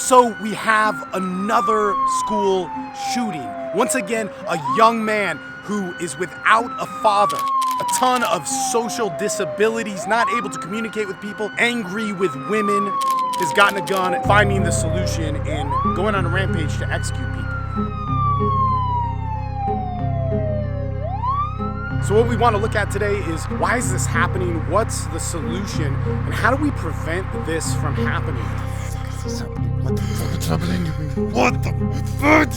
So we have another school shooting. Once again, a young man who is without a father, a ton of social disabilities, not able to communicate with people, angry with women, has gotten a gun, finding the solution in going on a rampage to execute people. So what we want to look at today is, why is this happening? What's the solution? And how do we prevent this from happening? What the fuck is happening to me? What the fuck?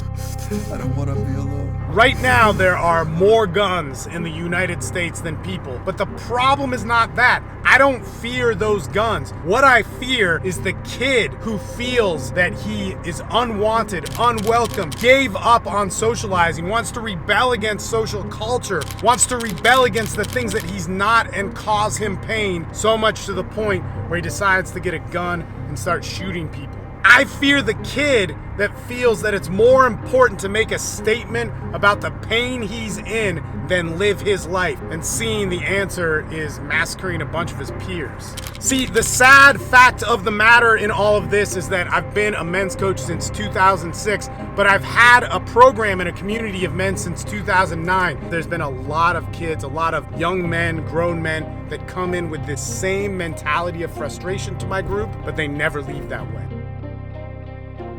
I don't want to be alone. Right now, there are more guns in the United States than people. But the problem is not that. I don't fear those guns. What I fear is the kid who feels that he is unwanted, unwelcome, gave up on socializing, wants to rebel against social culture, wants to rebel against the things that he's not and cause him pain, so much to the point where he decides to get a gun and start shooting people. I fear the kid that feels that it's more important to make a statement about the pain he's in than live his life, and seeing the answer is massacring a bunch of his peers. See, the sad fact of the matter in all of this is that I've been a men's coach since 2006, but I've had a program in a community of men since 2009. There's been a lot of kids, a lot of young men, grown men that come in with this same mentality of frustration to my group, but they never leave that way.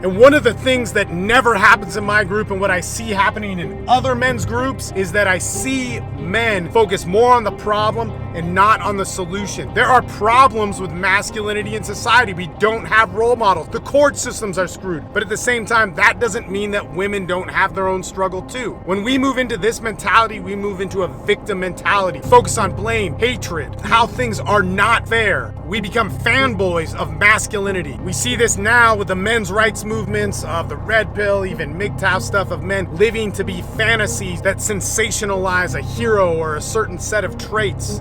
And one of the things that never happens in my group, and what I see happening in other men's groups, is that I see men focus more on the problem and not on the solution. There are problems with masculinity in society. We don't have role models. The court systems are screwed. But at the same time, that doesn't mean that women don't have their own struggle too. When we move into this mentality, we move into a victim mentality. Focus on blame, hatred, how things are not fair. We become fanboys of masculinity. We see this now with the men's rights movements of the red pill, even MGTOW stuff, of men living to be fantasies that sensationalize a hero or a certain set of traits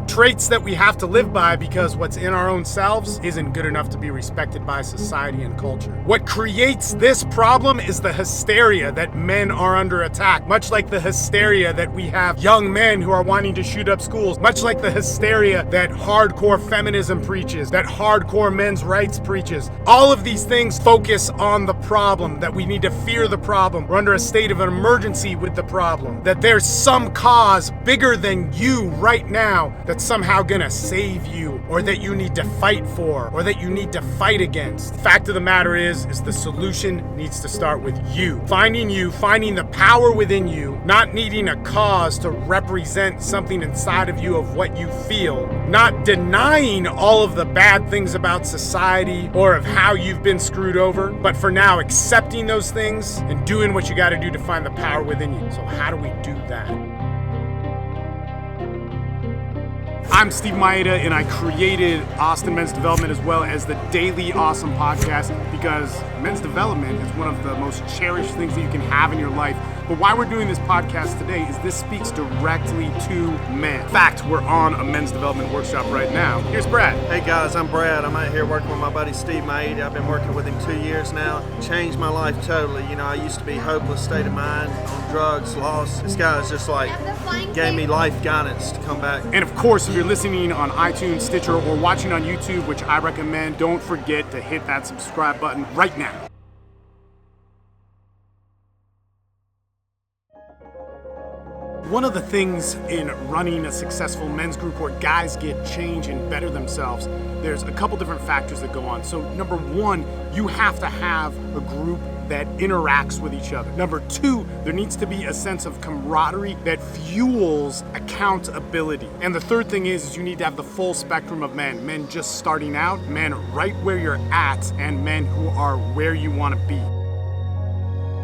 that we have to live by, because what's in our own selves isn't good enough to be respected by society and culture. What creates this problem is the hysteria that men are under attack, much like the hysteria that we have young men who are wanting to shoot up schools, much like the hysteria that hardcore feminism preaches, that hardcore men's rights preaches. All of these things focus on the problem, that we need to fear the problem. We're under a state of an emergency with the problem, that there's some cause bigger than you right now that's somehow gonna save you, or that you need to fight for, or that you need to fight against. The fact of the matter is the solution needs to start with you. Finding the power within you, not needing a cause to represent something inside of you of what you feel, not denying all of the bad things about society or of how you've been screwed over, but for now accepting those things and doing what you gotta do to find the power within you. So how do we do that? I'm Steve Mayeda, and I created Austin Men's Development as well as the Daily Awesome Podcast, because men's development is one of the most cherished things that you can have in your life. But why we're doing this podcast today is this speaks directly to men. In fact, we're on a men's development workshop right now. Here's Brad. Hey guys, I'm Brad. I'm out here working with my buddy Steve Mayeda. I've been working with him 2 years now. Changed my life totally. You know, I used to be hopeless state of mind, on drugs, lost. This guy's just like gave me life guidance to come back. And of course, if you're listening on iTunes, Stitcher, or watching on YouTube, which I recommend, don't forget to hit that subscribe button right now. One of the things in running a successful men's group where guys get change and better themselves, there's a couple different factors that go on. So number one, you have to have a group that interacts with each other. Number two, there needs to be a sense of camaraderie that fuels accountability. And the third thing is you need to have the full spectrum of men just starting out, men right where you're at, and men who are where you want to be.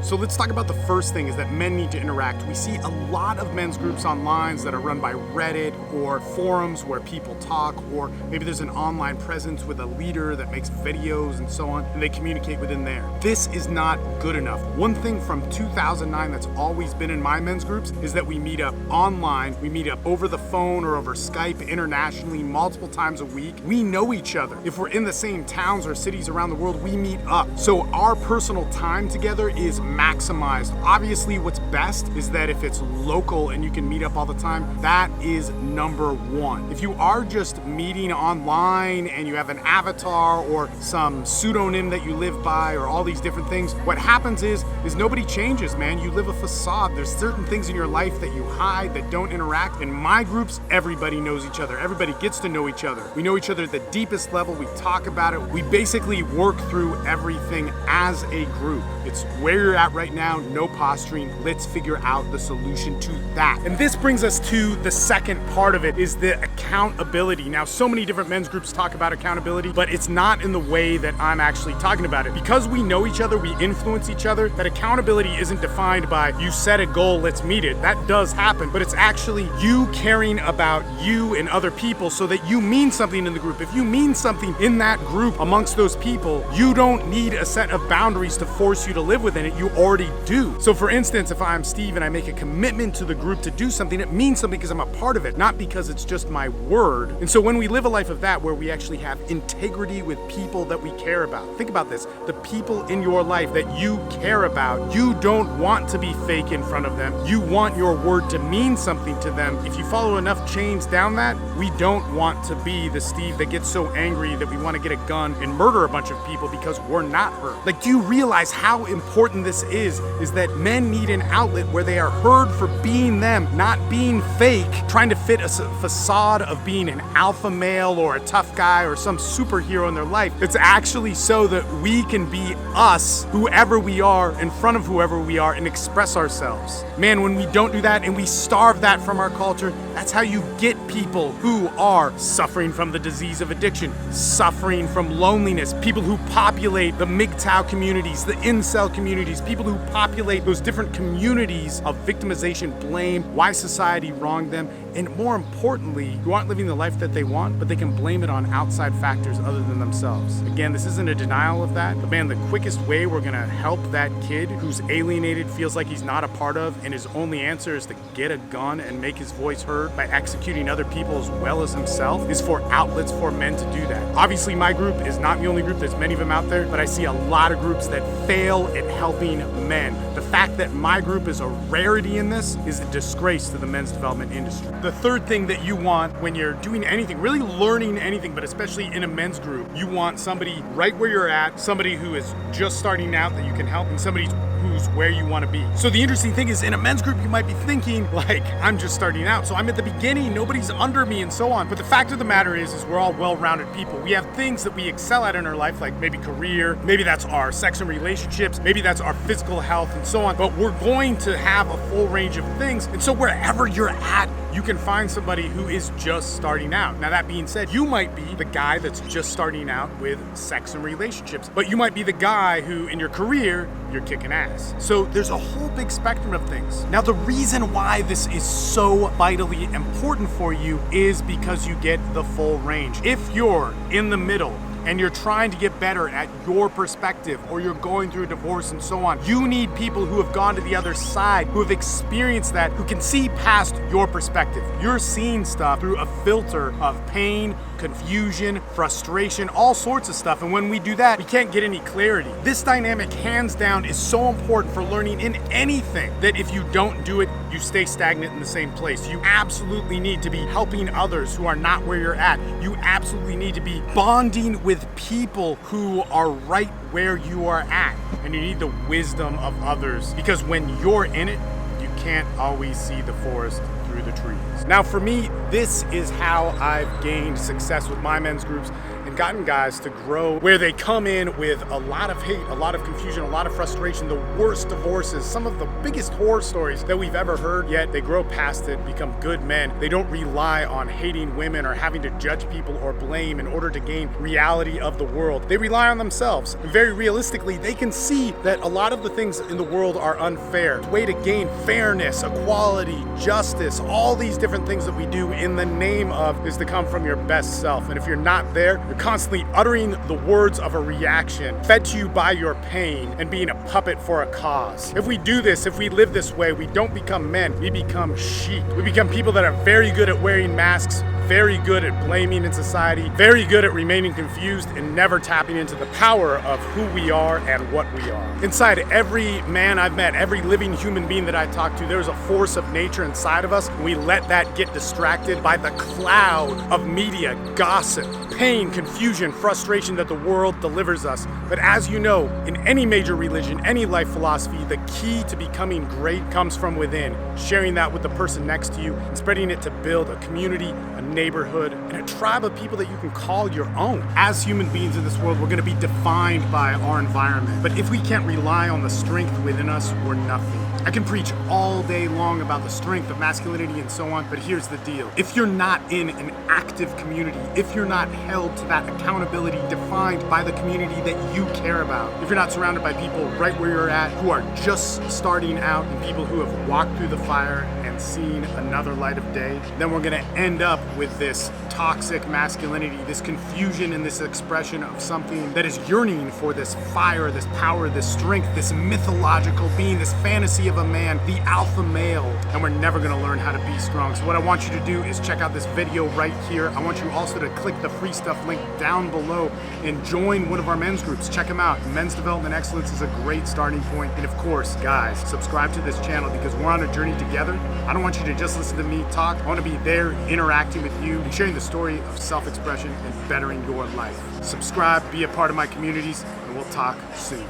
So let's talk about the first thing, is that men need to interact. We see a lot of men's groups online that are run by Reddit or forums where people talk, or maybe there's an online presence with a leader that makes videos and so on, and they communicate within there. This is not good enough. One thing from 2009 that's always been in my men's groups is that we meet up online, we meet up over the phone or over Skype internationally multiple times a week. We know each other. If we're in the same towns or cities around the world, we meet up. So our personal time together is maximized. Obviously, what's best is that if it's local and you can meet up all the time, that is number one. If you are just meeting online and you have an avatar or some pseudonym that you live by or all these different things, what happens is nobody changes, man. You live a facade. There's certain things in your life that you hide, that don't interact. In my groups, everybody knows each other. Everybody gets to know each other. We know each other at the deepest level. We talk about it. We basically work through everything as a group. It's where you're at right now, no posturing. Let's figure out the solution to that. And this brings us to the second part of it, is the accountability. Now, so many different men's groups talk about accountability, but it's not in the way that I'm actually talking about it. Because we know each other, we influence each other, that accountability isn't defined by you set a goal, let's meet it. That does happen, but it's actually you caring about you and other people so that you mean something in the group. If you mean something in that group amongst those people, you don't need a set of boundaries to force you to live within it. You already do. So for instance, if I'm Steve and I make a commitment to the group to do something, it means something because I'm a part of it, not because it's just my word. And so when we live a life of that, where we actually have integrity with people that we care about, think about this, the people in your life that you care about, you don't want to be fake in front of them. You want your word to mean something to them. If you follow enough chains down that, we don't want to be the Steve that gets so angry that we want to get a gun and murder a bunch of people because we're not heard. Like, do you realize how important this is that men need an outlet where they are heard for being them, not being fake, trying to fit a facade of being an alpha male or a tough guy or some superhero in their life. It's actually so that we can be us, whoever we are, in front of whoever we are, and express ourselves. Man, when we don't do that and we starve that from our culture, that's how you get people who are suffering from the disease of addiction, suffering from loneliness, people who populate the MGTOW communities, the incel communities, people who populate those different communities of victimization, blame, why society wronged them, and more importantly, who aren't living the life that they want, but they can blame it on outside factors other than themselves. Again, this isn't a denial of that, but man, the quickest way we're gonna help that kid who's alienated, feels like he's not a part of, and his only answer is to get a gun and make his voice heard by executing other people as well as himself, is for outlets for men to do that. Obviously, my group is not the only group, there's many of them out there, but I see a lot of groups that fail at helping men. The fact that my group is a rarity in this is a disgrace to the men's development industry. The third thing that you want when you're doing anything, really learning anything, but especially in a men's group, you want somebody right where you're at, somebody who is just starting out that you can help, and somebody who's where you want to be. So the interesting thing is, in a men's group, you might be thinking, like, I'm just starting out, so I'm at the beginning, nobody's under me, and so on. But the fact of the matter is we're all well-rounded people. We have things that we excel at in our life, like maybe career, maybe that's our sex and relationships, maybe that's our physical health, and so on. But we're going to have a full range of things. And so wherever you're at, you can find somebody who is just starting out. Now, that being said, you might be the guy that's just starting out with sex and relationships, but you might be the guy who, in your career, you're kicking ass. So there's a whole big spectrum of things. Now, the reason why this is so vitally important for you is because you get the full range. If you're in the middle, and you're trying to get better at your perspective, or you're going through a divorce and so on, you need people who have gone to the other side, who have experienced that, who can see past your perspective. You're seeing stuff through a filter of pain, confusion, frustration, all sorts of stuff. And when we do that, we can't get any clarity. This dynamic, hands down, is so important for learning in anything that if you don't do it, you stay stagnant in the same place. You absolutely need to be helping others who are not where you're at. You absolutely need to be bonding with people who are right where you are at. And you need the wisdom of others, because when you're in it, you can't always see the forest through the trees. Now, for me, this is how I've gained success with my men's groups and gotten guys to grow, where they come in with a lot of hate, a lot of confusion, a lot of frustration, the worst divorces, some of the biggest horror stories that we've ever heard, yet they grow past it, become good men. They don't rely on hating women or having to judge people or blame in order to gain reality of the world. They rely on themselves. And very realistically, they can see that a lot of the things in the world are unfair. The way to gain fairness, equality, justice, all these different things that we do in the name of is to come from your best self. And if you're not there, you're constantly uttering the words of a reaction, fed to you by your pain, and being a puppet for a cause. If we do this, if we live this way, we don't become men, we become sheep. We become people that are very good at wearing masks, very good at blaming in society, very good at remaining confused and never tapping into the power of who we are and what we are. Inside every man I've met, every living human being that I talk to, there's a force of nature inside of us. We let that get distracted by the cloud of media, gossip, pain, confusion, frustration that the world delivers us. But as you know, in any major religion, any life philosophy, the key to becoming great comes from within, sharing that with the person next to you and spreading it to build a community, a neighborhood, and a tribe of people that you can call your own. As human beings in this world, we're going to be defined by our environment. But if we can't rely on the strength within us, we're nothing. I can preach all day long about the strength of masculinity and so on, but here's the deal. If you're not in an active community, if you're not held to that accountability defined by the community that you care about, if you're not surrounded by people right where you're at who are just starting out and people who have walked through the fire and seen another light of day, then we're gonna end up with this toxic masculinity, this confusion and this expression of something that is yearning for this fire, this power, this strength, this mythological being, this fantasy of a man, the alpha male, and we're never gonna learn how to be strong. So what I want you to do is check out this video right here. I want you also to click the free stuff link down below and join one of our men's groups. Check them out. Men's Development Excellence is a great starting point. And of course, guys, subscribe to this channel because we're on a journey together. I don't want you to just listen to me talk. I want to be there interacting with you and sharing the story of self-expression and bettering your life. Subscribe, be a part of my communities, and we'll talk soon.